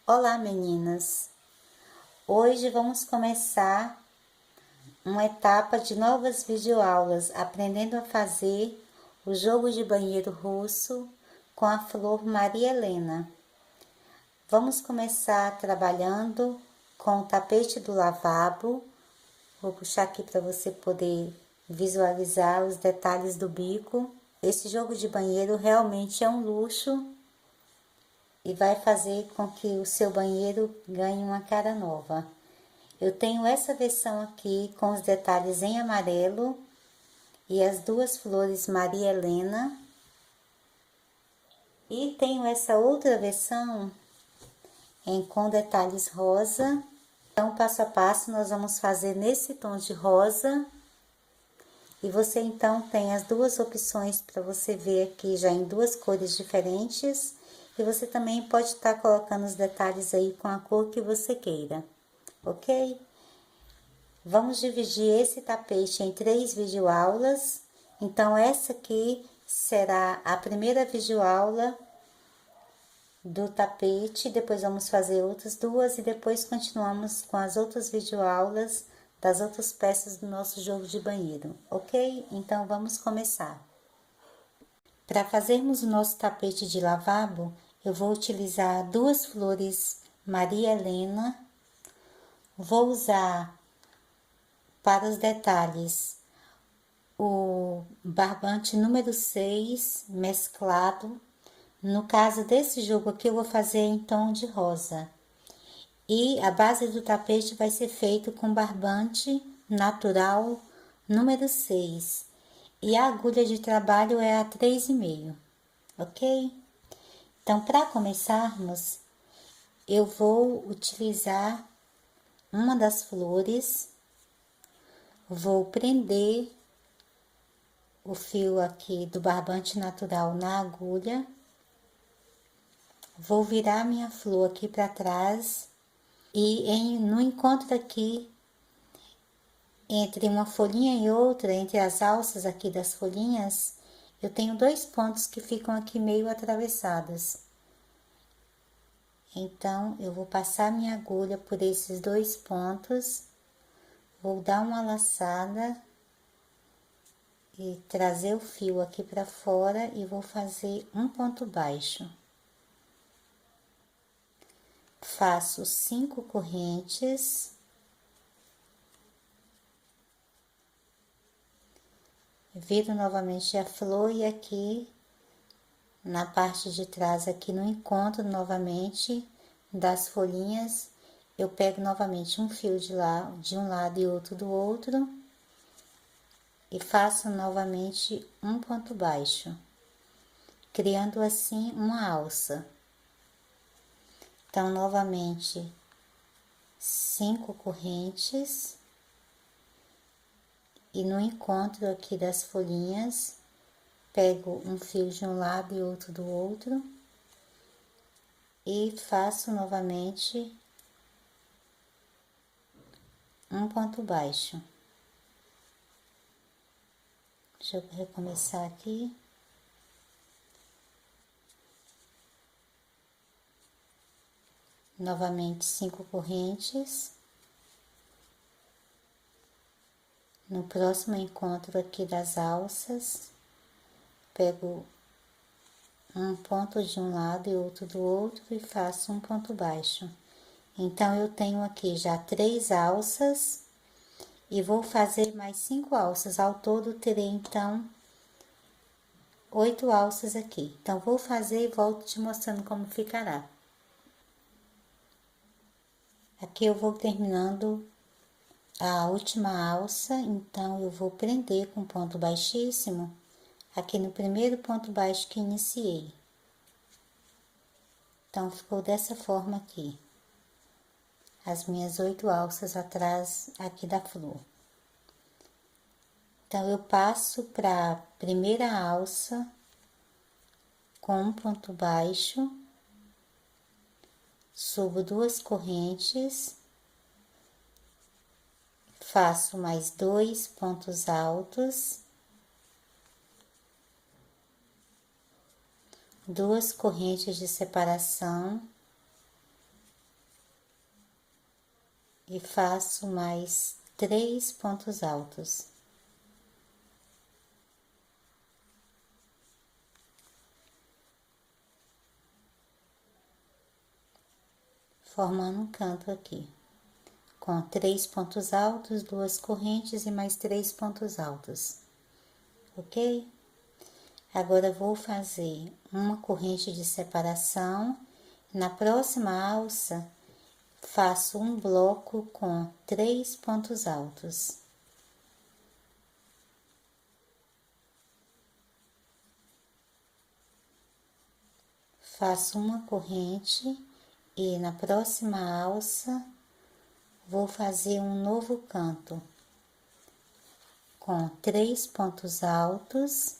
Olá, meninas! Hoje vamos começar uma etapa de novas videoaulas, aprendendo a fazer o jogo de banheiro russo com a flor Maria Helena. Vamos começar trabalhando com o tapete do lavabo. Vou puxar aqui para você poder visualizar os detalhes do bico. Esse jogo de banheiro realmente é um luxo e vai fazer com que o seu banheiro ganhe uma cara nova. Eu tenho essa versão aqui com os detalhes em amarelo e as duas flores Maria Helena. E tenho essa outra versão com detalhes rosa. Então, passo a passo, nós vamos fazer nesse tom de rosa. E você então tem as duas opções para você ver aqui já em duas cores diferentes. E você também pode estar colocando os detalhes aí com a cor que você queira, ok? Vamos dividir esse tapete em 3 videoaulas. Então, essa aqui será a primeira videoaula do tapete. Depois vamos fazer outras duas e depois continuamos com as outras videoaulas das outras peças do nosso jogo de banheiro, ok? Então, vamos começar. Para fazermos o nosso tapete de lavabo, eu vou utilizar duas flores Maria Helena. Vou usar para os detalhes o barbante número 6 mesclado. No caso desse jogo aqui, eu vou fazer em tom de rosa. E a base do tapete vai ser feito com barbante natural número 6. E a agulha de trabalho é a 3,5, ok? Então, para começarmos, eu vou utilizar uma das flores, vou prender o fio aqui do barbante natural na agulha, vou virar minha flor aqui para trás e no encontro aqui entre uma folhinha e outra, entre as alças aqui das folhinhas, eu tenho 2 pontos que ficam aqui meio atravessados. Então, eu vou passar minha agulha por esses 2 pontos, vou dar uma laçada e trazer o fio aqui para fora e vou fazer um ponto baixo. Faço 5 correntes. Viro novamente a flor e aqui na parte de trás, aqui no encontro novamente das folhinhas, eu pego novamente um fio de um lado e outro do outro e faço novamente um ponto baixo, criando assim uma alça. Então, novamente, 5 correntes. E no encontro aqui das folhinhas, pego um fio de um lado e outro do outro e faço novamente um ponto baixo. Deixa eu recomeçar aqui. Novamente 5 correntes. No próximo encontro aqui das alças, pego um ponto de um lado e outro do outro e faço um ponto baixo. Então, eu tenho aqui já 3 alças e vou fazer mais 5 alças. Ao todo, terei, então, 8 alças aqui. Então, vou fazer e volto te mostrando como ficará. Aqui eu vou terminando a última alça, então, eu vou prender com ponto baixíssimo aqui no primeiro ponto baixo que iniciei. Então, ficou dessa forma aqui. As minhas 8 alças atrás aqui da flor. Então, eu passo para a primeira alça com um ponto baixo, subo 2 correntes, faço mais 2 pontos altos, 2 correntes de separação, e faço mais 3 pontos altos. Formando um canto aqui, com 3 pontos altos, 2 correntes e mais 3 pontos altos, ok? Agora, vou fazer uma corrente de separação. Na próxima alça, faço um bloco com 3 pontos altos. Faço uma corrente e na próxima alça, vou fazer um novo canto com 3 pontos altos.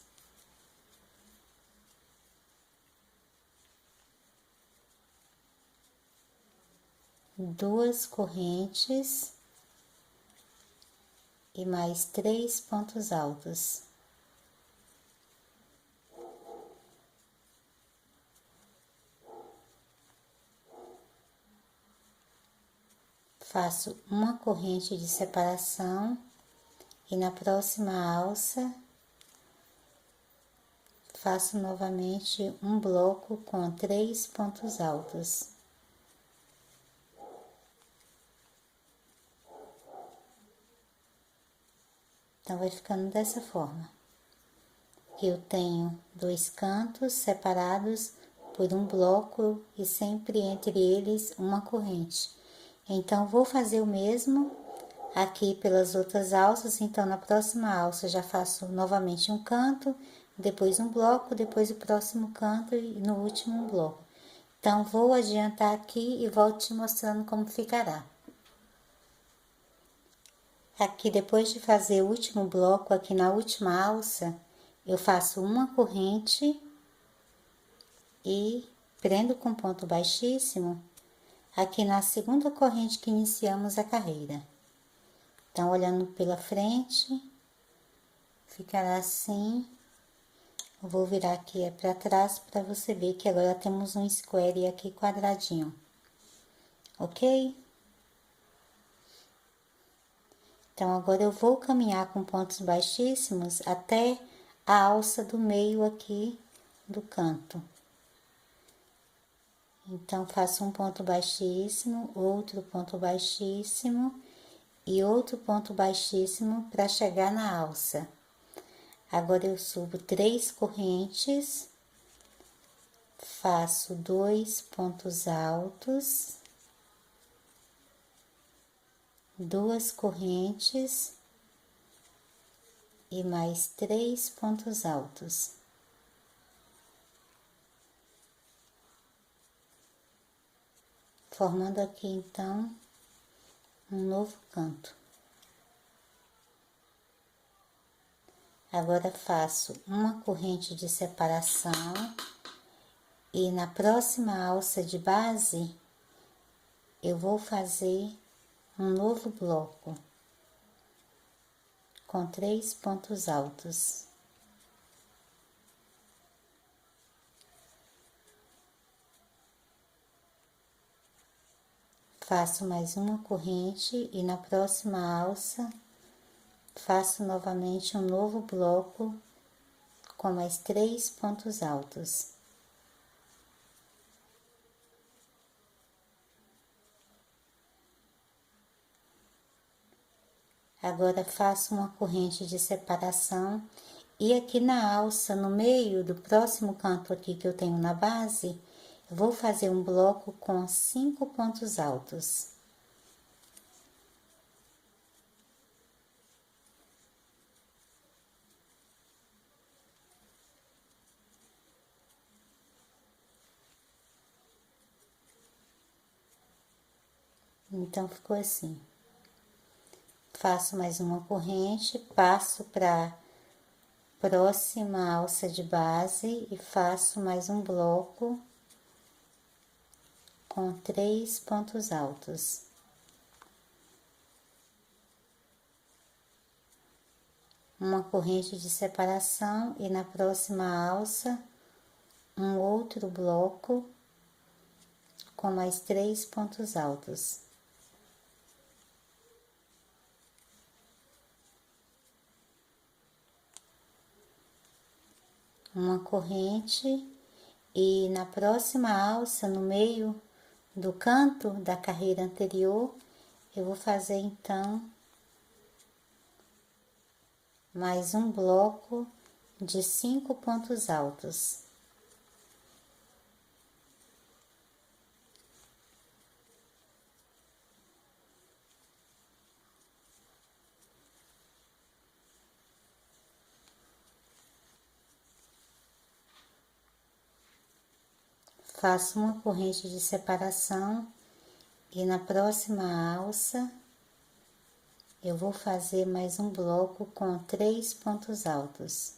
Duas correntes e mais 3 pontos altos. Faço uma corrente de separação e na próxima alça faço novamente um bloco com 3 pontos altos. Então, vai ficando dessa forma. Eu tenho 2 cantos separados por um bloco e sempre entre eles uma corrente. Então, vou fazer o mesmo aqui pelas outras alças. Então, na próxima alça, já faço novamente um canto, depois um bloco, depois o próximo canto e no último um bloco. Então, vou adiantar aqui e volto te mostrando como ficará. Aqui, depois de fazer o último bloco, aqui na última alça, eu faço uma corrente e prendo com ponto baixíssimo aqui na segunda corrente que iniciamos a carreira. Então, olhando pela frente, ficará assim. Eu vou virar aqui para trás para você ver que agora temos um square aqui quadradinho, ok? Então, agora eu vou caminhar com pontos baixíssimos até a alça do meio aqui do canto. Então, faço um ponto baixíssimo, outro ponto baixíssimo e outro ponto baixíssimo para chegar na alça. Agora, eu subo 3 correntes, faço 2 pontos altos, 2 correntes e mais 3 pontos altos. Formando aqui, então, um novo canto. Agora, faço uma corrente de separação e na próxima alça de base, eu vou fazer um novo bloco com 3 pontos altos. Faço mais uma corrente e na próxima alça faço novamente um novo bloco com mais 3 pontos altos. Agora, faço uma corrente de separação e aqui na alça, no meio do próximo canto aqui que eu tenho na base, eu vou fazer um bloco com 5 pontos altos. Então, ficou assim. Faço mais uma corrente, passo para próxima alça de base e faço mais um bloco com 3 pontos altos. Uma corrente de separação e na próxima alça, um outro bloco com mais 3 pontos altos. uma corrente e na próxima alça, no meio do canto da carreira anterior, eu vou fazer então mais um bloco de 5 pontos altos. Faço uma corrente de separação e na próxima alça eu vou fazer mais um bloco com 3 pontos altos.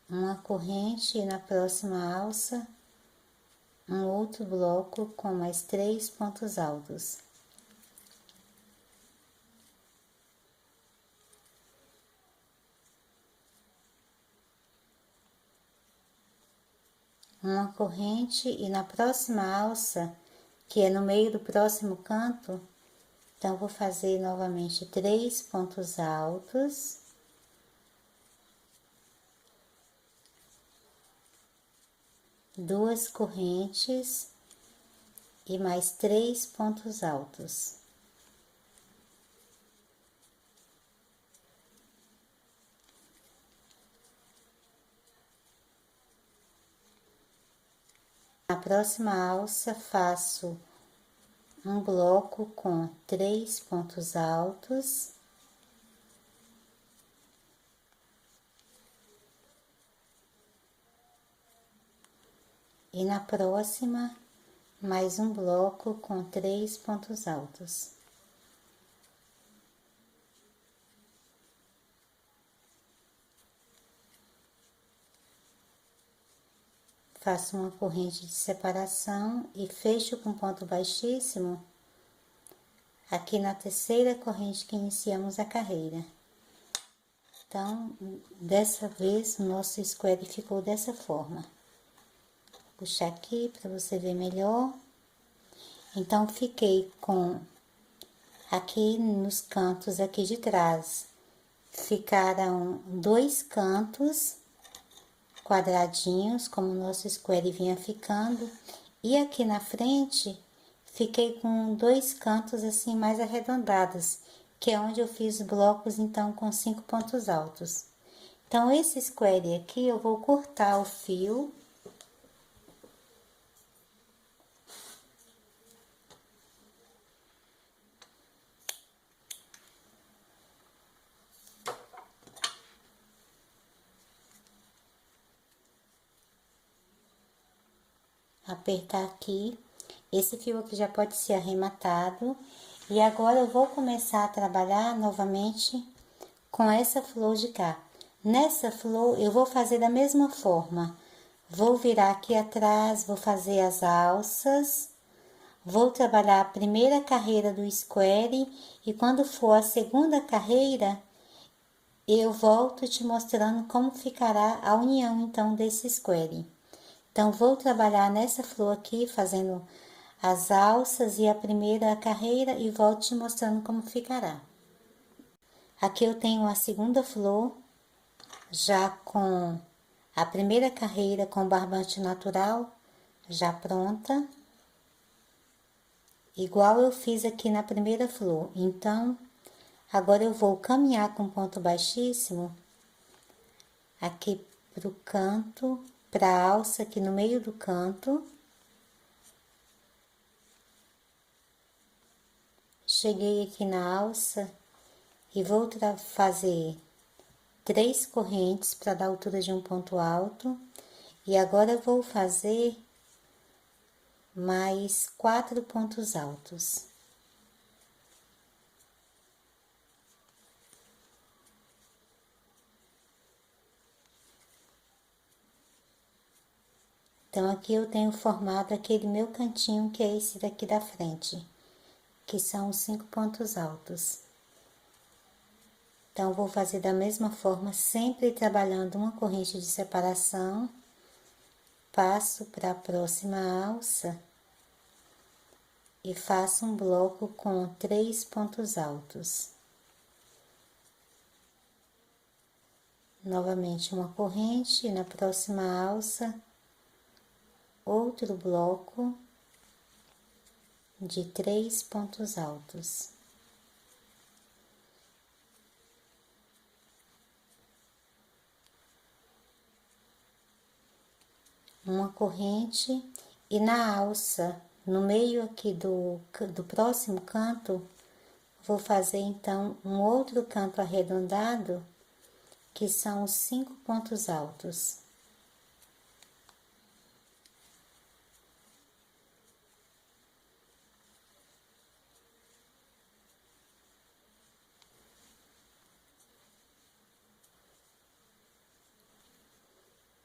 Uma corrente e na próxima alça um outro bloco com mais 3 pontos altos. Uma corrente e na próxima alça, que é no meio do próximo canto, então vou fazer novamente 3 pontos altos. Duas correntes e mais 3 pontos altos. Na próxima alça, faço um bloco com 3 pontos altos. E na próxima, mais um bloco com 3 pontos altos. Faço uma corrente de separação e fecho com ponto baixíssimo aqui na terceira corrente que iniciamos a carreira. Então, dessa vez, o nosso square ficou dessa forma. Vou puxar aqui para você ver melhor. Então, fiquei com aqui nos cantos aqui de trás, ficaram 2 cantos quadradinhos, como o nosso square vinha ficando, e aqui na frente, fiquei com 2 cantos assim mais arredondados, que é onde eu fiz blocos então com 5 pontos altos. Então, esse square aqui eu vou cortar o fio. Apertar aqui, esse fio aqui já pode ser arrematado, e agora eu vou começar a trabalhar novamente com essa flor de cá. Nessa flor eu vou fazer da mesma forma, vou virar aqui atrás, vou fazer as alças, vou trabalhar a primeira carreira do square, e quando for a segunda carreira, eu volto te mostrando como ficará a união então desse square. Então, vou trabalhar nessa flor aqui, fazendo as alças e a primeira carreira e volto te mostrando como ficará. Aqui eu tenho a segunda flor, já com a primeira carreira com barbante natural, já pronta. Igual eu fiz aqui na primeira flor. Então, agora eu vou caminhar com ponto baixíssimo aqui pro canto, para a alça aqui no meio do canto. Cheguei aqui na alça e vou fazer 3 correntes para dar altura de um ponto alto. E agora eu vou fazer mais 4 pontos altos. Então, aqui eu tenho formado aquele meu cantinho, que é esse daqui da frente, que são os 5 pontos altos. Então, vou fazer da mesma forma, sempre trabalhando uma corrente de separação, passo para a próxima alça e faço um bloco com 3 pontos altos. Novamente uma corrente, e na próxima alça, outro bloco de 3 pontos altos. Uma corrente, e na alça, no meio aqui do próximo canto, vou fazer então um outro canto arredondado, que são os 5 pontos altos.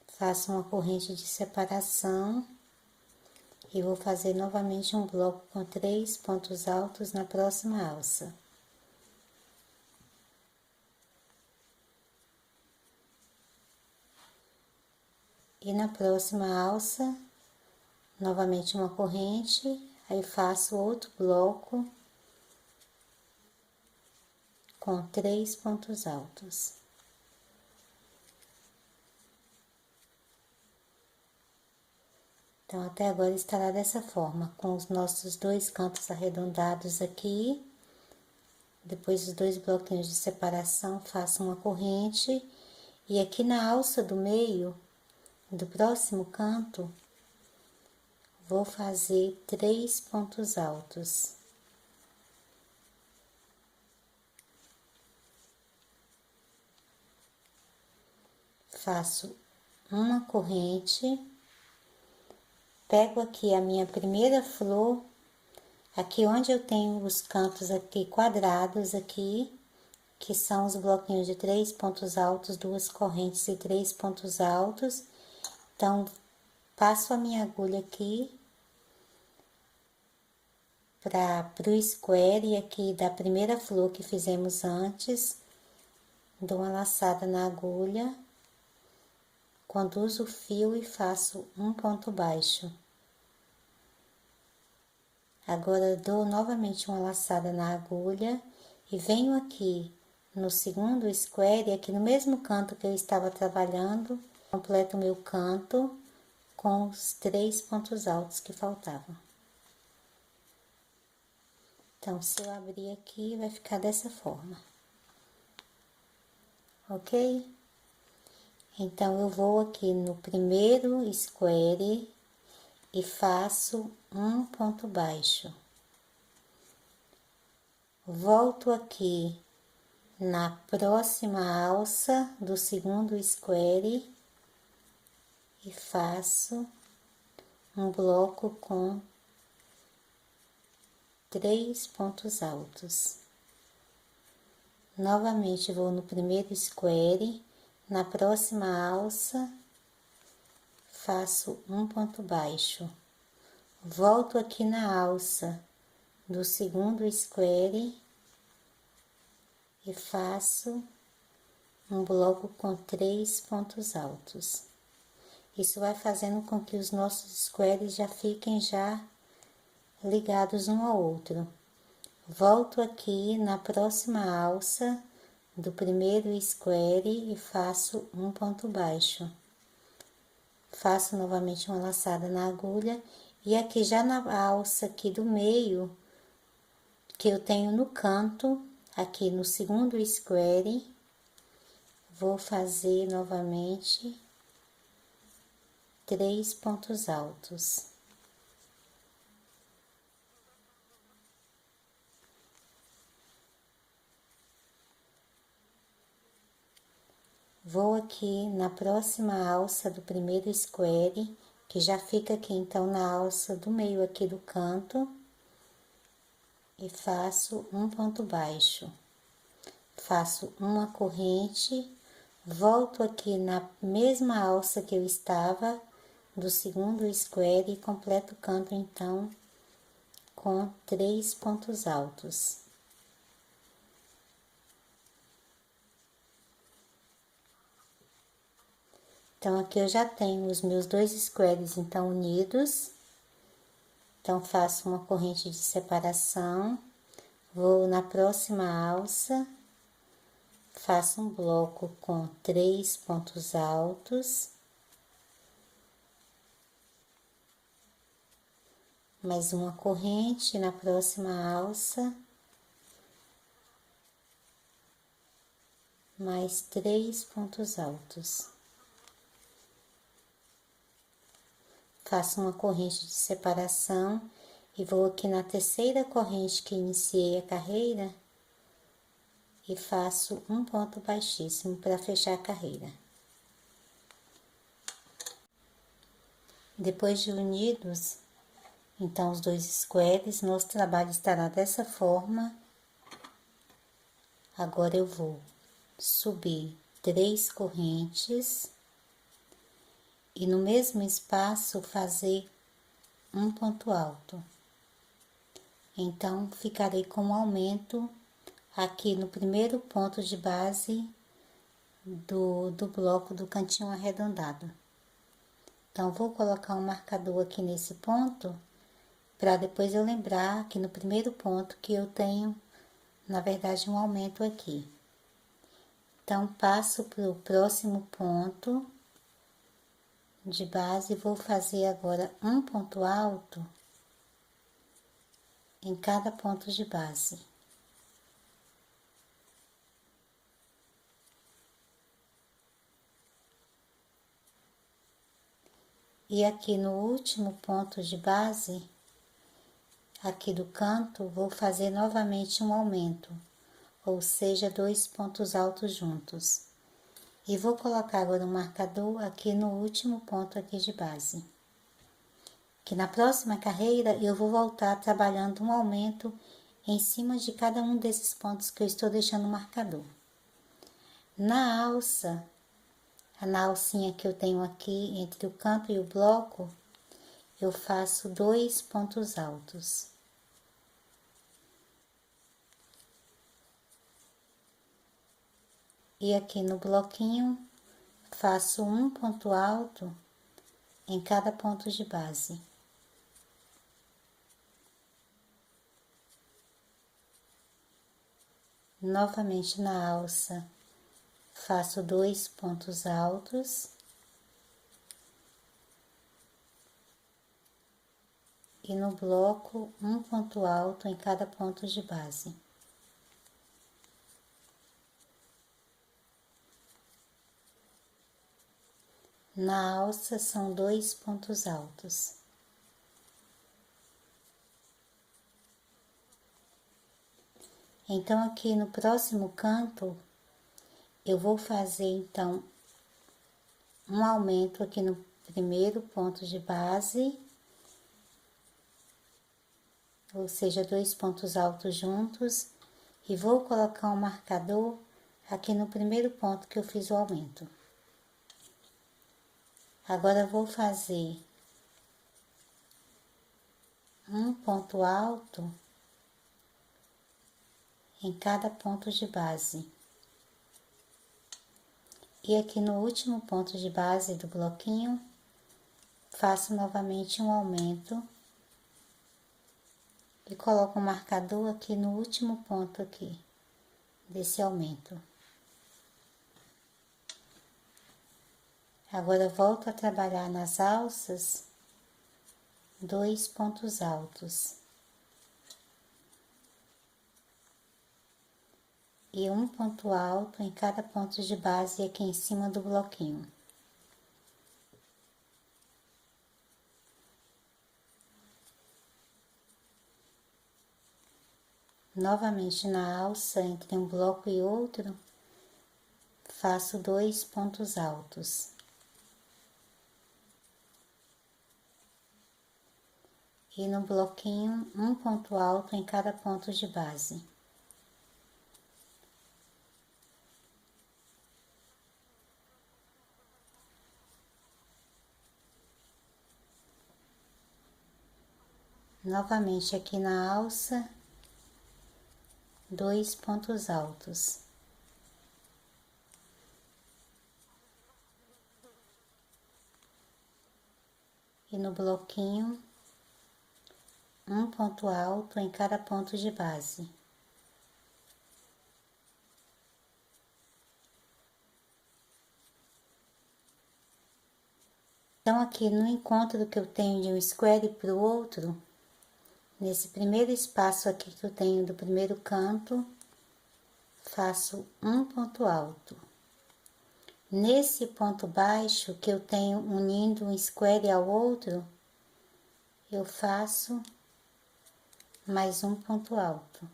Faço uma corrente de separação e vou fazer novamente um bloco com 3 pontos altos na próxima alça. E na próxima alça, novamente uma corrente, aí faço outro bloco com 3 pontos altos. Então, até agora estará dessa forma, com os nossos 2 cantos arredondados aqui. Depois os 2 bloquinhos de separação, faço uma corrente. E aqui na alça do meio, do próximo canto, vou fazer 3 pontos altos. Faço uma corrente. Pego aqui a minha primeira flor, aqui onde eu tenho os cantos aqui quadrados aqui, que são os bloquinhos de 3 pontos altos, 2 correntes e 3 pontos altos. Então, passo a minha agulha aqui para o square aqui da primeira flor que fizemos antes, dou uma laçada na agulha, conduzo o fio e faço um ponto baixo. Agora, dou novamente uma laçada na agulha e venho aqui no segundo square, aqui no mesmo canto que eu estava trabalhando, completo o meu canto com os 3 pontos altos que faltavam. Então, se eu abrir aqui, vai ficar dessa forma. Ok? Então, eu vou aqui no primeiro square e faço um ponto baixo. Volto aqui na próxima alça do segundo square e faço um bloco com 3 pontos altos. Novamente vou no primeiro square, na próxima alça faço um ponto baixo, volto aqui na alça do segundo square e faço um bloco com 3 pontos altos. Isso vai fazendo com que os nossos squares já fiquem ligados um ao outro. Volto aqui na próxima alça do primeiro square e faço um ponto baixo. Faço novamente uma laçada na agulha e aqui já na alça aqui do meio, que eu tenho no canto, aqui no segundo square, vou fazer novamente 3 pontos altos. Vou aqui na próxima alça do primeiro square, que já fica aqui então na alça do meio aqui do canto, e faço um ponto baixo. Faço uma corrente, volto aqui na mesma alça que eu estava do segundo square e completo o canto então com 3 pontos altos. Então, aqui eu já tenho os meus 2 squares, então, unidos. Então, faço uma corrente de separação, vou na próxima alça, faço um bloco com 3 pontos altos, mais uma corrente na próxima alça, mais 3 pontos altos. Faço uma corrente de separação e vou aqui na terceira corrente que iniciei a carreira e faço um ponto baixíssimo para fechar a carreira. Depois de unidos, então, os dois squares, nosso trabalho estará dessa forma. Agora eu vou subir 3 correntes e no mesmo espaço fazer um ponto alto. Então, ficarei com um aumento aqui no primeiro ponto de base do bloco do cantinho arredondado. Então, vou colocar um marcador aqui nesse ponto, para depois eu lembrar aqui no primeiro ponto que eu tenho, na verdade, um aumento aqui. Então, passo para o próximo ponto de base e vou fazer agora um ponto alto em cada ponto de base. E aqui no último ponto de base, aqui do canto, vou fazer novamente um aumento, ou seja, 2 pontos altos juntos. E vou colocar agora um marcador aqui no último ponto aqui de base. Que na próxima carreira eu vou voltar trabalhando um aumento em cima de cada um desses pontos que eu estou deixando marcador. Na alça, na alcinha que eu tenho aqui entre o canto e o bloco, eu faço 2 pontos altos. E aqui no bloquinho, faço um ponto alto em cada ponto de base. Novamente na alça, faço 2 pontos altos. E no bloco, um ponto alto em cada ponto de base. Na alça, são 2 pontos altos. Então, aqui no próximo canto, eu vou fazer, então, um aumento aqui no primeiro ponto de base, ou seja, 2 pontos altos juntos, e vou colocar um marcador aqui no primeiro ponto que eu fiz o aumento. Agora, vou fazer um ponto alto em cada ponto de base. E aqui no último ponto de base do bloquinho, faço novamente um aumento e coloco um marcador aqui no último ponto aqui desse aumento. Agora volto a trabalhar nas alças 2 pontos altos e um ponto alto em cada ponto de base aqui em cima do bloquinho. Novamente na alça, entre um bloco e outro, faço 2 pontos altos. E no bloquinho, um ponto alto em cada ponto de base. Novamente aqui na alça, 2 pontos altos. E no bloquinho, um ponto alto em cada ponto de base. Então, aqui no encontro que eu tenho de um square para o outro, nesse primeiro espaço aqui que eu tenho do primeiro canto, faço um ponto alto. Nesse ponto baixo que eu tenho unindo um square ao outro, eu faço mais um ponto alto.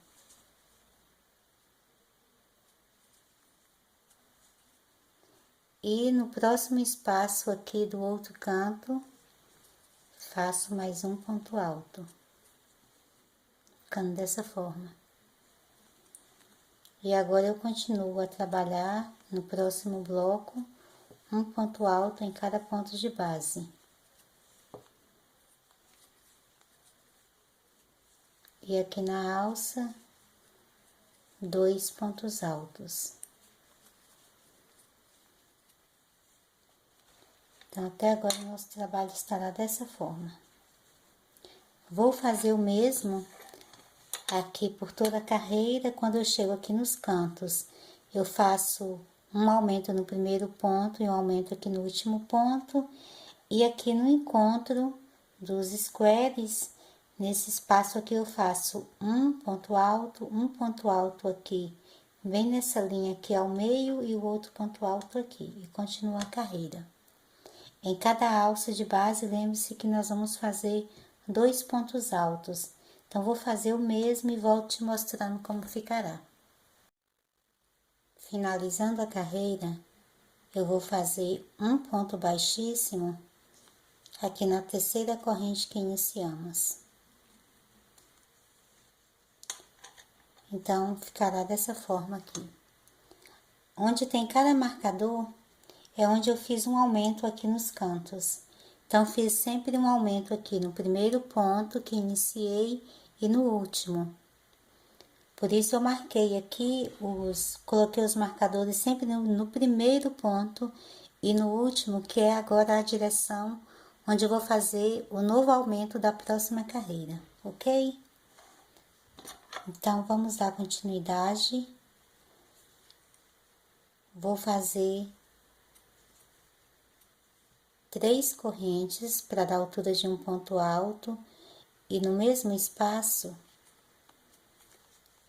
E no próximo espaço aqui do outro canto, faço mais um ponto alto, ficando dessa forma. E agora eu continuo a trabalhar no próximo bloco, um ponto alto em cada ponto de base. E aqui na alça, 2 pontos altos. Então, até agora o nosso trabalho estará dessa forma. Vou fazer o mesmo aqui por toda a carreira. Quando eu chego aqui nos cantos, eu faço um aumento no primeiro ponto e um aumento aqui no último ponto. E aqui no encontro dos squares, nesse espaço aqui eu faço um ponto alto aqui, bem nessa linha aqui ao meio e o outro ponto alto aqui. E continua a carreira. Em cada alça de base, lembre-se que nós vamos fazer 2 pontos altos. Então, vou fazer o mesmo e volto te mostrando como ficará. Finalizando a carreira, eu vou fazer um ponto baixíssimo aqui na terceira corrente que iniciamos. Então, ficará dessa forma aqui. Onde tem cada marcador, é onde eu fiz um aumento aqui nos cantos. Então, fiz sempre um aumento aqui no primeiro ponto que iniciei e no último. Por isso, eu marquei aqui, coloquei os marcadores sempre no primeiro ponto e no último, que é agora a direção onde eu vou fazer o novo aumento da próxima carreira, ok? Então, vamos dar continuidade. Vou fazer 3 correntes para dar altura de um ponto alto e no mesmo espaço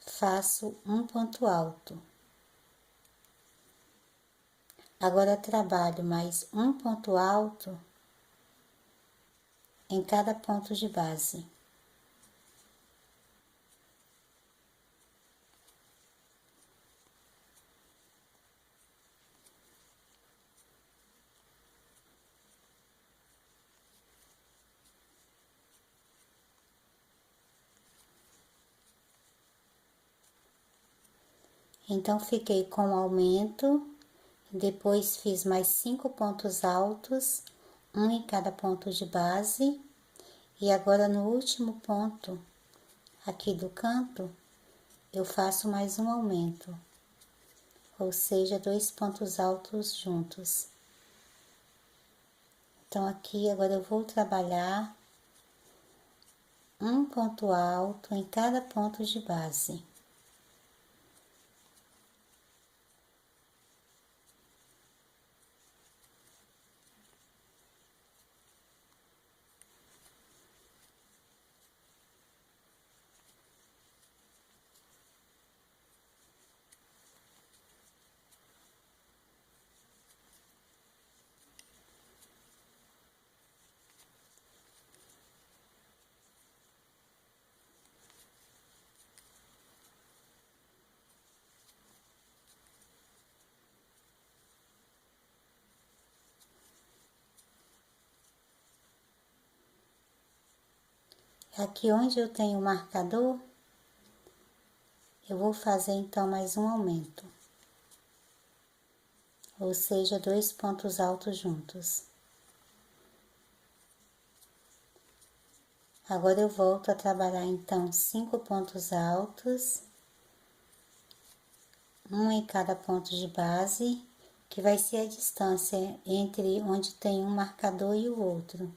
faço um ponto alto. Agora trabalho mais um ponto alto em cada ponto de base. Então, fiquei com o aumento, depois fiz mais 5 pontos altos, um em cada ponto de base, e agora no último ponto, aqui do canto, eu faço mais um aumento, ou seja, 2 pontos altos juntos. Então, aqui agora eu vou trabalhar um ponto alto em cada ponto de base. Aqui onde eu tenho o marcador, eu vou fazer então mais um aumento, ou seja, 2 pontos altos juntos. Agora eu volto a trabalhar então 5 pontos altos, um em cada ponto de base, que vai ser a distância entre onde tem um marcador e o outro.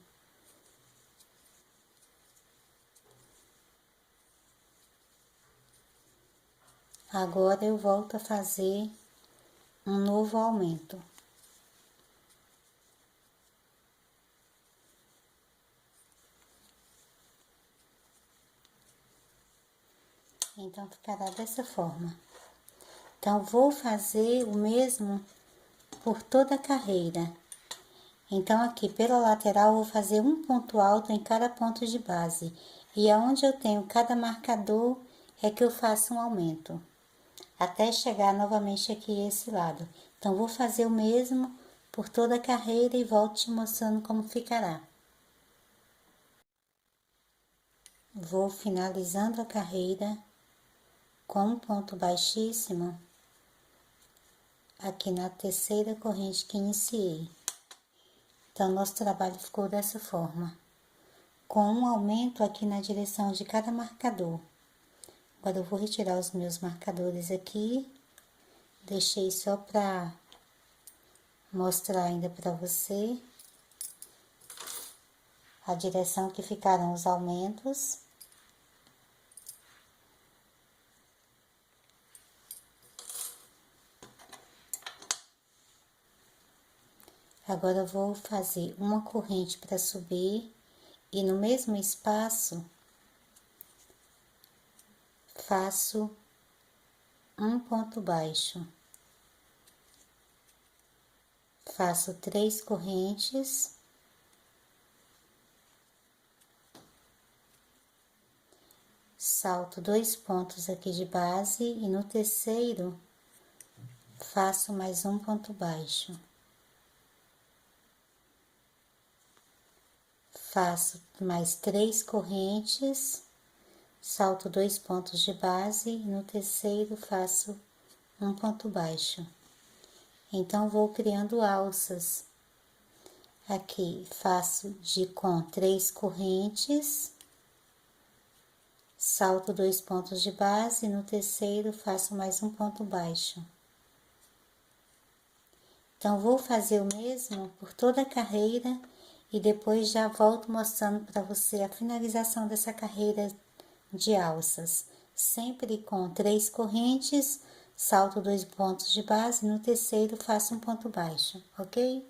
Agora eu volto a fazer um novo aumento. Então, ficará dessa forma. Então, vou fazer o mesmo por toda a carreira. Então, aqui pela lateral, vou fazer um ponto alto em cada ponto de base. E aonde eu tenho cada marcador, é que eu faço um aumento. Até chegar novamente aqui esse lado. Então, vou fazer o mesmo por toda a carreira e volto te mostrando como ficará. Vou finalizando a carreira com um ponto baixíssimo aqui na terceira corrente que iniciei. Então, nosso trabalho ficou dessa forma, com um aumento aqui na direção de cada marcador. Agora, eu vou retirar os meus marcadores aqui, deixei só para mostrar ainda para você a direção que ficarão os aumentos. Agora, eu vou fazer uma corrente para subir e no mesmo espaço faço um ponto baixo. Faço 3 correntes. Salto 2 pontos aqui de base e no terceiro faço mais um ponto baixo. Faço mais 3 correntes, salto 2 pontos de base e no terceiro faço um ponto baixo. Então, vou criando alças. Aqui, faço com 3 correntes, salto 2 pontos de base e no terceiro faço mais um ponto baixo. Então, vou fazer o mesmo por toda a carreira e depois já volto mostrando para você a finalização dessa carreira de alças. Sempre com 3 correntes, salto 2 pontos de base, no terceiro faço um ponto baixo, ok?